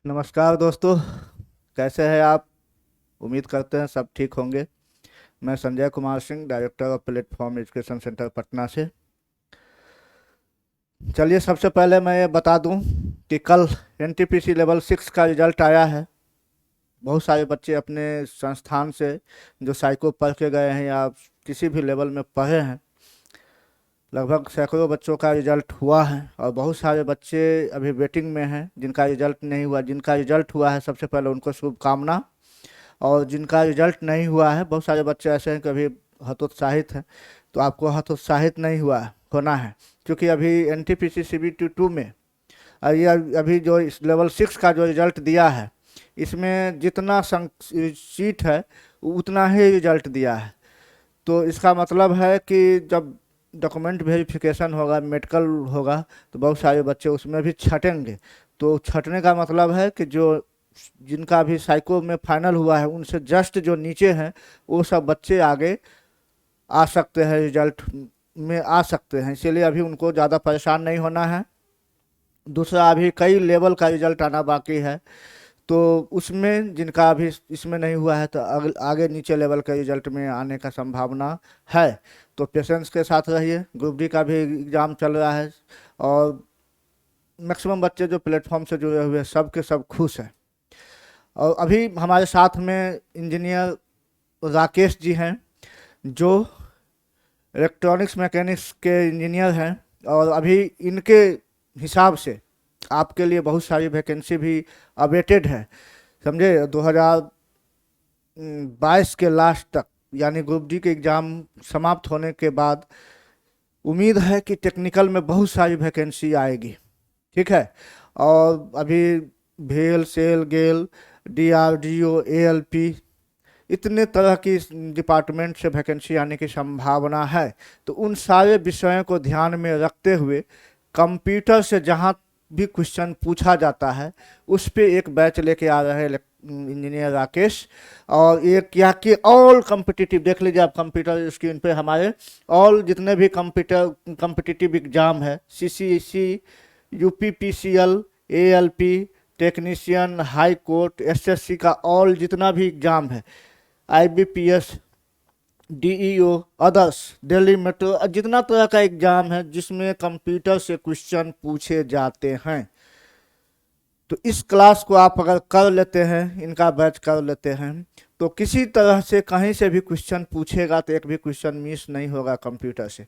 नमस्कार दोस्तों। कैसे हैं आप? उम्मीद करते हैं सब ठीक होंगे। मैं Sanjay Kumar Singh, director of platform education centre Patna से। चलिए, सबसे पहले मैं ये बता दूं कि कल एनटीपीसी लेवल 6 का रिजल्ट आया है। बहुत सारे बच्चे अपने संस्थान से जो साइको पढ़ के गए हैं या किसी भी लेवल में पढ़े हैं, लगभग सैकड़ों बच्चों का रिजल्ट हुआ है और बहुत सारे बच्चे अभी वेटिंग में हैं जिनका रिजल्ट नहीं हुआ। जिनका रिजल्ट हुआ है सबसे पहले उनको शुभकामना। और जिनका रिजल्ट नहीं हुआ है, बहुत सारे बच्चे ऐसे हैं कि अभी हतोत्साहित हैं, तो आपको हतोत्साहित नहीं होना है। क्योंकि अभी N T P C C B two में ये अभी जो इस लेवल 6 का जो रिजल्ट दिया है, इसमें जितना सीट है उतना ही रिजल्ट दिया है। तो इसका मतलब है कि जब डॉक्यूमेंट वेरिफिकेशन होगा, मेडिकल होगा, तो बहुत सारे बच्चे उसमें भी छटेंगे। तो छटने का मतलब है कि जो जिनका भी साइको में फाइनल हुआ है उनसे जस्ट जो नीचे हैं वो सब बच्चे आगे आ सकते हैं, रिजल्ट में आ सकते हैं। इसीलिए अभी उनको ज़्यादा परेशान नहीं होना है। दूसरा, अभी कई लेवल का रिजल्ट आना बाकी है, तो उसमें जिनका अभी इसमें नहीं हुआ है तो आगे नीचे लेवल के रिजल्ट में आने का संभावना है। तो पेशेंस के साथ रहिए। ग्रुप डी का भी एग्ज़ाम चल रहा है और मैक्सिमम बच्चे जो प्लेटफॉर्म से जुड़े हुए हैं सब के सब खुश हैं। और अभी हमारे साथ में इंजीनियर राकेश जी हैं, जो इलेक्ट्रॉनिक्स मैकेनिक्स के इंजीनियर हैं। और अभी इनके हिसाब से आपके लिए बहुत सारी वैकेंसी भी अवेटेड है। समझे, 2022 के लास्ट तक, यानी ग्रुप डी के एग्ज़ाम समाप्त होने के बाद उम्मीद है कि टेक्निकल में बहुत सारी वैकेंसी आएगी। ठीक है। और अभी भेल, सेल, गेल, डीआरडीओ, एएलपी, इतने तरह की डिपार्टमेंट से वैकेंसी आने की संभावना है। तो उन सारे विषयों को ध्यान में रखते हुए कंप्यूटर से जहाँ भी क्वेश्चन पूछा जाता है उस पे एक बैच लेके आ रहे हैं इंजीनियर राकेश। और ये क्या कि ऑल कम्पिटिटिव, देख लीजिए आप कंप्यूटर स्क्रीन पे, हमारे ऑल जितने भी कम्पिटिटिव एग्जाम है, CCC, UPPCL, ALP, technician, high court, SSC का ऑल जितना भी एग्जाम है, IBPS, DEO, others, Delhi metro, जितना तरह का एग्जाम है जिसमें कंप्यूटर से क्वेश्चन पूछे जाते हैं, तो इस क्लास को आप अगर कर लेते हैं, इनका बैच कर लेते हैं, तो किसी तरह से कहीं से भी क्वेश्चन पूछेगा तो एक भी क्वेश्चन मिस नहीं होगा कंप्यूटर से।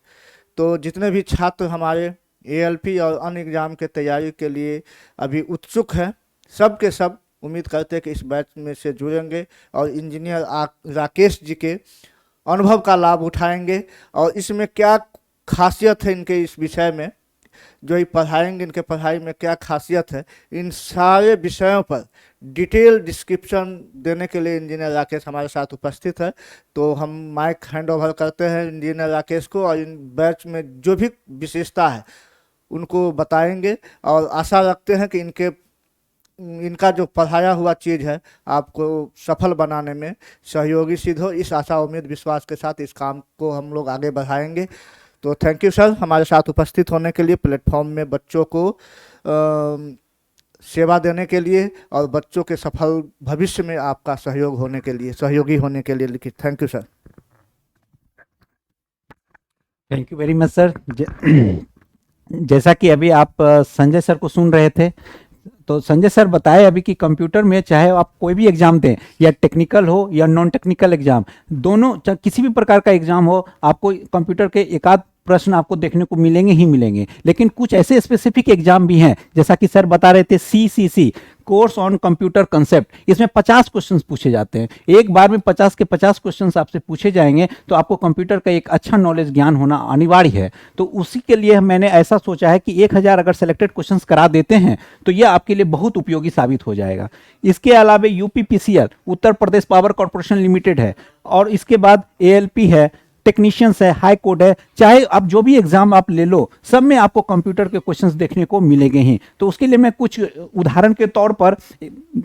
तो जितने भी छात्र हमारे एएलपी और अन्य एग्जाम के तैयारी के लिए अभी उत्सुक हैं, सब के सब उम्मीद करते हैं कि इस बैच में से जुड़ेंगे और इंजीनियर राकेश जी के अनुभव का लाभ उठाएंगे। और इसमें क्या खासियत है इनके इस विषय में, जो ये पढ़ाएंगे, इनके पढ़ाई में क्या खासियत है, इन सारे विषयों पर डिटेल डिस्क्रिप्शन देने के लिए इंजीनियर राकेश हमारे साथ उपस्थित है। तो हम माइक हैंड ओवर करते हैं इंजीनियर राकेश को, और इन बैच में जो भी विशेषता है उनको बताएंगे। और आशा रखते हैं कि इनका जो पढ़ाया हुआ चीज़ है आपको सफल बनाने में सहयोगी सिद्ध हो। इस आशा, उम्मीद, विश्वास के साथ इस काम को हम लोग आगे बढ़ाएंगे। तो थैंक यू सर, हमारे साथ उपस्थित होने के लिए, प्लेटफॉर्म में बच्चों को सेवा देने के लिए और बच्चों के सफल भविष्य में आपका सहयोगी होने के लिए लिखित। Thank you sir. Thank you very much sir. जैसा कि अभी आप संजय सर को सुन रहे थे, तो संजय सर बताए अभी कि कंप्यूटर में चाहे आप कोई भी एग्जाम दें, या टेक्निकल हो या नॉन टेक्निकल एग्जाम, दोनों किसी भी प्रकार का एग्जाम हो, आपको कंप्यूटर के एकाध प्रश्न आपको देखने को मिलेंगे ही मिलेंगे। लेकिन कुछ ऐसे स्पेसिफिक एग्जाम भी हैं, जैसा कि सर बता रहे थे, CCC, course on computer concept, इसमें 50 क्वेश्चंस पूछे जाते हैं। एक बार में 50 के 50 क्वेश्चंस आपसे पूछे जाएंगे, तो आपको कंप्यूटर का एक अच्छा नॉलेज, ज्ञान होना अनिवार्य है। तो उसी के लिए मैंने ऐसा सोचा है कि 1000 अगर सेलेक्टेड क्वेश्चंस करा देते हैं तो यह आपके लिए बहुत उपयोगी साबित हो जाएगा। इसके अलावा UPPCL, Uttar Pradesh power corporation limited है, और इसके बाद एएलपी है, टेक्नीशियंस है, हाई कोर्ट है, चाहे आप जो भी एग्जाम आप ले लो, सब में आपको कंप्यूटर के क्वेश्चंस देखने को मिलेंगे ही। तो उसके लिए मैं कुछ उदाहरण के तौर पर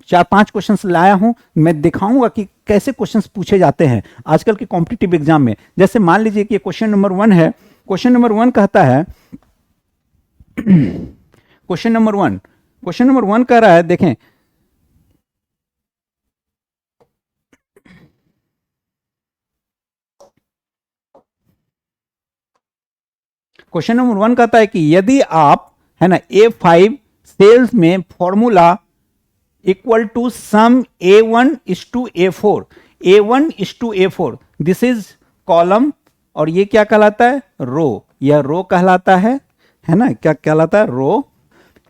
4-5 क्वेश्चंस लाया हूं, मैं दिखाऊंगा कि कैसे क्वेश्चंस पूछे जाते हैं आजकल के कॉम्पिटिटिव एग्जाम में। जैसे मान लीजिए कि क्वेश्चन नंबर 1 है। क्वेश्चन नंबर 1 कहता है क्वेश्चन नंबर वन कह रहा है, देखें, क्वेश्चन नंबर 1 कहता है कि यदि आप, है ना, A5 सेल्स में formula equal to sum A1 is to A4, A1 is to A4, this is column, और ये क्या कहलाता है? रो। यह रो कहलाता है ना, क्या कहलाता है? रो।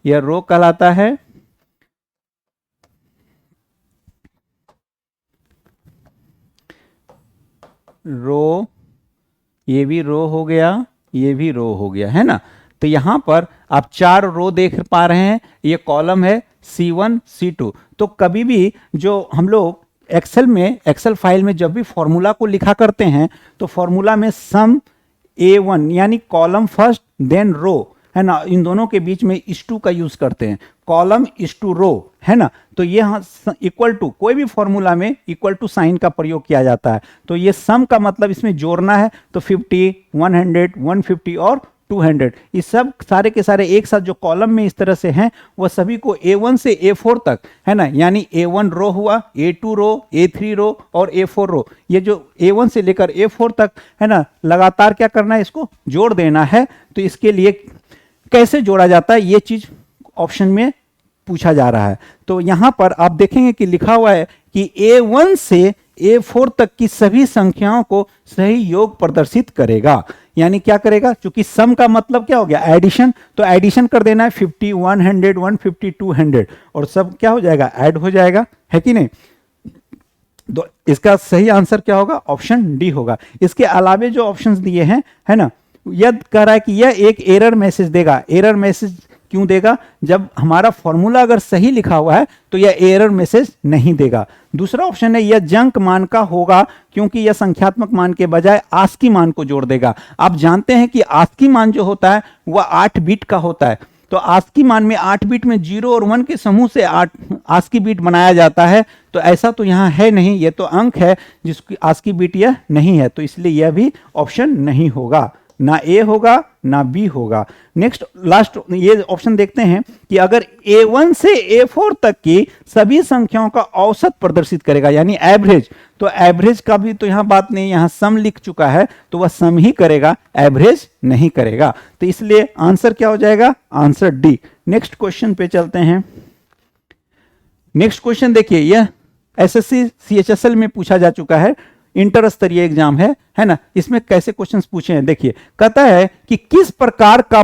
यह रो कहलाता है। रो, ये भी रो हो गया, ये भी रो हो गया, है ना। तो यहां पर आप 4 रो देख पा रहे हैं, ये कॉलम है C1 C2। तो कभी भी जो हम लोग एक्सेल फाइल में जब भी फॉर्मूला को लिखा करते हैं तो फॉर्मूला में सम A1 यानी कॉलम फर्स्ट देन रो, है ना, इन दोनों के बीच में इस टू का यूज करते हैं, कॉलम इस टू रो, है ना। तो ये इक्वल टू, कोई भी फॉर्मूला में इक्वल टू साइन का प्रयोग किया जाता है। तो ये सम का मतलब इसमें जोड़ना है, तो 50, 100, 150 और 200, ये सब सारे के सारे एक साथ जो कॉलम में इस तरह से हैं वह सभी को A1 से A4 तक, है ना, यानी A1 रो हुआ, A2 रो, A3 रो और A4 रो, ये जो A1 से लेकर A4 तक, है ना, लगातार क्या करना है? इसको जोड़ देना है। तो इसके लिए कैसे जोड़ा जाता है ये चीज ऑप्शन में पूछा जा रहा है। तो यहां पर आप देखेंगे कि लिखा हुआ है कि A1 से A4 तक की सभी संख्याओं को सही योग प्रदर्शित करेगा। यानी क्या करेगा? क्योंकि सम का मतलब क्या हो गया? एडिशन। तो एडिशन कर देना है 50, 100, 150, 200 और सब क्या हो जाएगा? ऐड हो जाएगा, है कि नहीं? तो इसका सही आंसर क्या होगा? ऑप्शन डी होगा। इसके अलावे जो ऑप्शंस दिए हैं, है ना, यह कह रहा है कि यह एक एरर मैसेज देगा। एरर मैसेज क्यों देगा? जब हमारा फॉर्मूला अगर सही लिखा हुआ है तो यह एरर मैसेज नहीं देगा। दूसरा ऑप्शन है यह जंक मान का होगा, क्योंकि यह संख्यात्मक मान के बजाय आस्की मान को जोड़ देगा। आप जानते हैं कि आस्की मान जो होता है वह 8 बिट का होता है। तो आस्की मान में 8 बिट में 0 और 1 के समूह से 8 आस्की बिट बनाया जाता है। तो ऐसा तो यहाँ है नहीं, ये तो अंक है जिसकी आस्की बिट यह नहीं है, तो इसलिए यह भी ऑप्शन नहीं होगा, ना ए होगा ना बी होगा। नेक्स्ट लास्ट ये ऑप्शन देखते हैं कि अगर A1 से A4 तक की सभी संख्याओं का औसत प्रदर्शित करेगा, यानी एवरेज। तो एवरेज का भी तो यहां बात नहीं, यहां सम लिख चुका है तो वह सम ही करेगा, एवरेज नहीं करेगा। तो इसलिए आंसर क्या हो जाएगा? Answer D. नेक्स्ट क्वेश्चन पे चलते हैं। नेक्स्ट क्वेश्चन देखिए, यह SSC CHSL में पूछा जा चुका है, इंटर स्तरीय एग्जाम है ना। इसमें कैसे क्वेश्चंस पूछे हैं देखिए। कहता है कि किस प्रकार का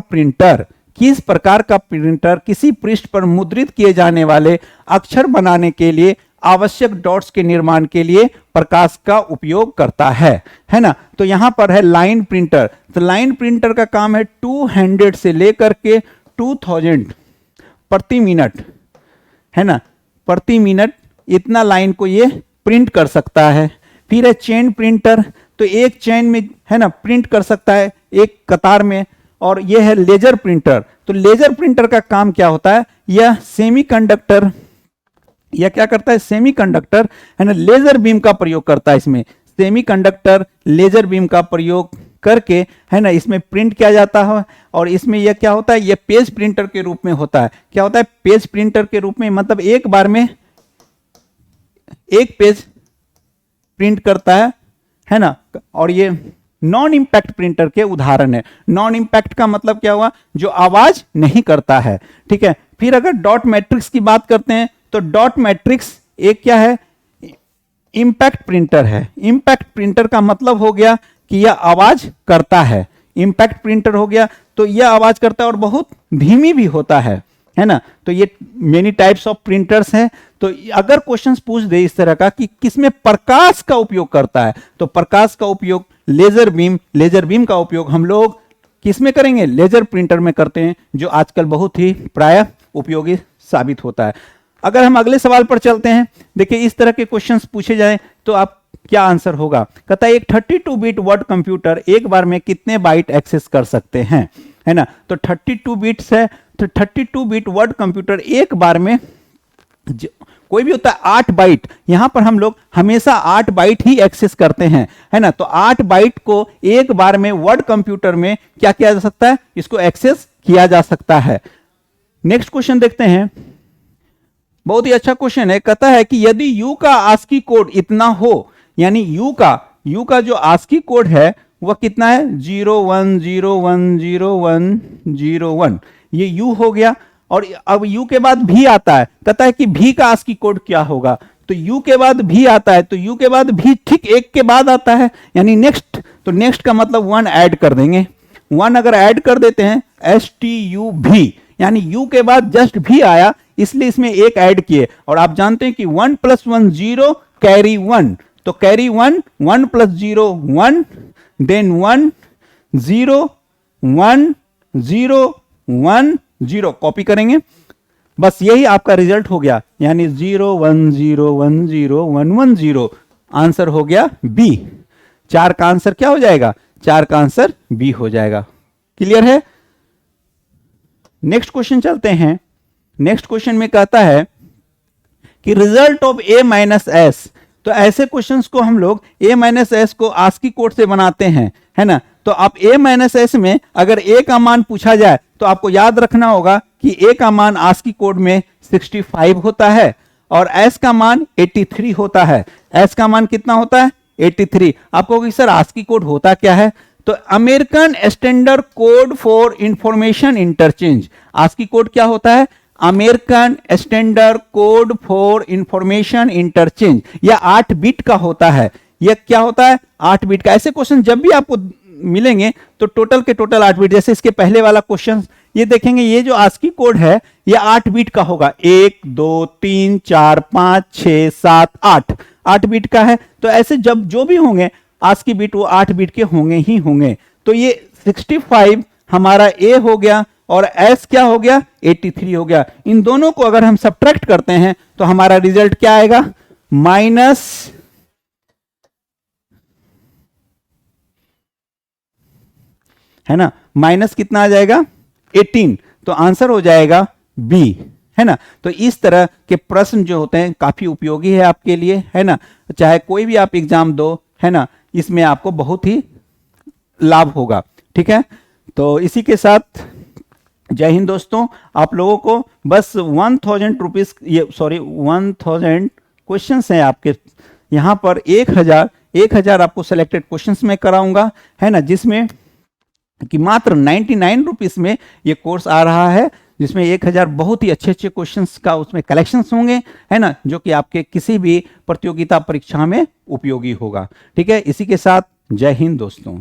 प्रिंटर किसी पृष्ठ पर मुद्रित किए जाने वाले अक्षर बनाने के लिए आवश्यक डॉट्स के निर्माण के लिए प्रकाश का उपयोग करता है ना। तो यहां पर है लाइन प्रिंटर। तो लाइन प्रिंटर का काम है 200 से लेकर के 2000 प्रति मिनट, है ना, प्रति मिनट इतना लाइन को ये प्रिंट कर सकता है। फिर है चेन प्रिंटर, तो एक चेन में, है ना, प्रिंट कर सकता है एक कतार में। और यह है लेजर प्रिंटर। तो लेजर प्रिंटर का काम क्या होता है? यह सेमीकंडक्टर, यह क्या करता है? सेमीकंडक्टर, है ना, लेजर बीम का प्रयोग करता है। इसमें सेमीकंडक्टर लेजर बीम का प्रयोग करके, है ना, इसमें प्रिंट किया जाता है। और इसमें यह क्या होता है? यह पेज प्रिंटर के रूप में होता है। क्या होता है? पेज प्रिंटर के रूप में, मतलब एक बार में एक पेज प्रिंट करता है ना। और ये नॉन इंपैक्ट प्रिंटर के उदाहरण है। नॉन इंपैक्ट का मतलब क्या हुआ? जो आवाज नहीं करता है, ठीक है। फिर अगर डॉट मैट्रिक्स की बात करते हैं तो डॉट मैट्रिक्स एक क्या है? इंपैक्ट प्रिंटर है। इंपैक्ट प्रिंटर का मतलब हो गया कि यह आवाज करता है। इंपैक्ट प्रिंटर हो गया तो यह आवाज करता है और बहुत धीमी भी होता है ना। तो ये मेनी टाइप्स ऑफ प्रिंटर्स हैं। तो अगर क्वेश्चंस पूछ दे इस तरह का कि किसमें प्रकाश का उपयोग करता है, तो प्रकाश का उपयोग लेजर बीम का उपयोग हम लोग किसमें करेंगे? लेजर प्रिंटर में करते हैं, जो आजकल बहुत ही प्रायः उपयोगी साबित होता है। अगर हम अगले सवाल पर चलते हैं, देखिए इस तरह के क्वेश्चंस पूछे जाए तो आप क्या आंसर होगा? कहता है एक 32 बिट वर्ड कंप्यूटर एक बार में कितने बाइट एक्सेस कर सकते हैं, है ना। तो 32 बिट्स है, तो 32 बिट वर्ड कंप्यूटर एक बार में, कोई भी होता है 8 बाइट, यहां पर हम लोग हमेशा 8 बाइट ही एक्सेस करते हैं, है ना। तो 8 बाइट को एक बार में वर्ड कंप्यूटर में क्या किया जा सकता है? इसको एक्सेस किया जा सकता है। नेक्स्ट क्वेश्चन देखते हैं, बहुत ही अच्छा क्वेश्चन है। कहता है कि यदि यू का आस्की कोड इतना हो, यानी यू का जो आस्की कोड है वह कितना है 0 1 0 1 0 1 0 1, ये u हो गया। और अब u के बाद v आता है, कहता है कि v का ASCII कोड क्या होगा, तो u के बाद v आता है, तो u के बाद v ठीक 1 के बाद आता है, यानी नेक्स्ट, तो नेक्स्ट का मतलब 1 ऐड कर देंगे। 1 अगर ऐड कर देते हैं STUV, यानी u के बाद जस्ट v आया, इसलिए इसमें 1 ऐड किए। और आप जानते हैं कि 1 + 1 0 कैरी 1, तो कैरी 1 1 + 0 1, देन 1 0 1 0 1 0 कॉपी करेंगे, बस यही आपका रिजल्ट हो गया, यानी 0 1 0 1 0 1 1 0, आंसर हो गया बी। 4 का आंसर क्या हो जाएगा, 4 का आंसर बी हो जाएगा। क्लियर है। नेक्स्ट क्वेश्चन चलते हैं। नेक्स्ट क्वेश्चन में कहता है कि result of a minus S, तो ऐसे क्वेश्चंस को हम लोग a माइनस एस को ASCII कोड से बनाते हैं, है ना। तो आप a माइनस एस में अगर a का मान पूछा जाए तो आपको याद रखना होगा कि a का मान ASCII कोड में 65 होता है और s का मान 83 होता है। s का मान कितना होता है 83। आपको कि सर ASCII कोड होता क्या है, तो American standard code for information interchange. ASCII code क्या होता है, American standard code for information interchange. यह 8 बिट का होता है। यह क्या होता है 8 बिट का। ऐसे क्वेश्चन जब भी आपको मिलेंगे तो टोटल के टोटल 8 बिट, जैसे इसके पहले वाला क्वेश्चन ये देखेंगे, ये जो ASCII कोड है ये 8 बिट का होगा, 1 2 3 4 5 6 7 8 बिट का है। तो ऐसे जब जो भी होंगे ASCII बिट वो 8 बिट के होंगे ही होंगे। तो ये 65 हमारा A हो गया और S क्या हो गया 83 हो गया। इन दोनों को अगर हम सब्ट्रैक्ट करते हैं तो हमारा रिजल्ट क्या आएगा, माइनस है ना, माइनस कितना आ जाएगा 18, तो आंसर हो जाएगा बी, है ना। तो इस तरह के प्रश्न जो होते हैं काफी उपयोगी है आपके लिए, है ना। चाहे कोई भी आप एग्जाम दो, है ना, इसमें आपको बहुत ही लाभ होगा। ठीक है, तो इसी के साथ जय हिंद दोस्तों। आप लोगों को बस 1000 रुपीज, ये सॉरी 1000 क्वेश्चंस हैं आपके यहाँ पर। 1000 आपको सिलेक्टेड क्वेश्चंस में कराऊंगा, है ना, जिसमें कि मात्र 99 रुपीज में ये कोर्स आ रहा है, जिसमें 1000 बहुत ही अच्छे अच्छे क्वेश्चंस का उसमें कलेक्शंस होंगे, है ना, जो कि आपके किसी भी प्रतियोगिता परीक्षा में उपयोगी होगा। ठीक है, इसी के साथ जय हिंद दोस्तों।